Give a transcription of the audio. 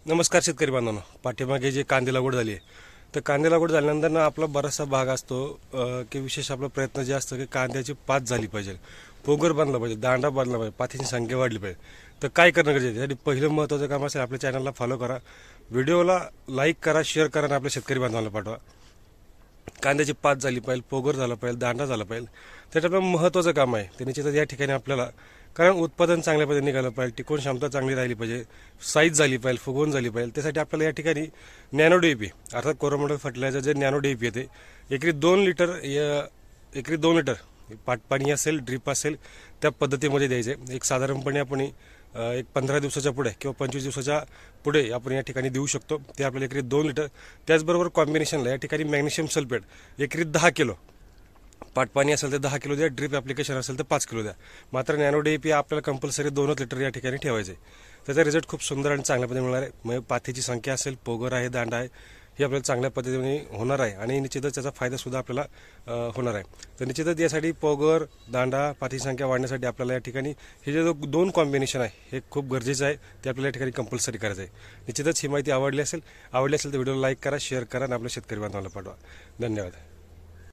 नमस्कार शेतकरी बांधवांनो. पाठीमागे जे कांदे लागवड झाली आहे, तर कांदे लागवड झाल्यानंतर ना आपला बराचसा भाग असतो की विशेष आपला प्रयत्न जे असतो की कांद्याची पात झाली पाहिजे, पोगर बांधला पाहिजे, दांडा बांधला पाहिजे, पातीची संख्या वाढली पाहिजे. तर काय करणं गरजेचं आहे? त्यासाठी पहिलं महत्त्वाचं काम असेल आपल्या चॅनलला फॉलो करा, व्हिडिओला लाईक करा, शेअर करा आणि आपल्या शेतकरी बांधवांना पाठवा. कांद्याची पात झाली पाहिजे, पोगर झाला पाहिजे, दांडा झाला पाहिजे. त्याच्यात महत्त्वाचं काम आहे ते निश्चितच या ठिकाणी आपल्याला, कारण उत्पादन चांगल्या पद्धतीने निघालं पाहिजे, टिकवून क्षमता चांगली राहिली पाहिजे, साईज झाली पाहिजे, फुगवून झाली पाहिजे. त्यासाठी आपल्याला या ठिकाणी नॅनो डीएपी अर्थात कोरोमंडल फर्टिलायझर जे नॅनो डीएपी येते, एकरी 2 लिटर पाटपाणी असेल, ड्रीप असेल त्या पद्धतीमध्ये द्यायचे. एक साधारणपणे आपण एक 15 दिवसाच्या पुढे किंवा 25 दिवसाच्या पुढे आपण या ठिकाणी देऊ शकतो. ते आपल्याला एकरी 2 लिटर. त्याचबरोबर कॉम्बिनेशनला या ठिकाणी मॅग्नेशियम सल्फेट एकरी 10 किलो, पाटपाणी असेल तर 10 किलो द्या, ड्रिप ॲप्लिकेशन असेल तर 5 किलो द्या. मात्र नॅनो डीएपी आपल्याला कंपल्सरी 2 लिटर या ठिकाणी ठेवायचे. त्याचा रिझल्ट खूप सुंदर आणि चांगल्या पद्धतीने मिळणार आहे. म्हणजे पाथीची संख्या असेल, पोगर आहे, दांडा आहे, हे आपल्याला चांगल्या पद्धतीने होणार आहे आणि निश्चितच त्याचा फायदासुद्धा आपल्याला होणार आहे. तर निश्चितच यासाठी पोगर, दांडा, पाथीची संख्या वाढण्यासाठी आपल्याला या ठिकाणी हे जे 2 कॉम्बिनेशन आहे हे खूप गरजेचं आहे, ते आपल्याला या ठिकाणी कंपल्सरी करायचं आहे. निश्चितच ही माहिती आवडली असेल तर व्हिडिओला लाईक करा, शेअर करा आणि आपल्या शेतकरी बांधवांना पाठवा. धन्यवाद.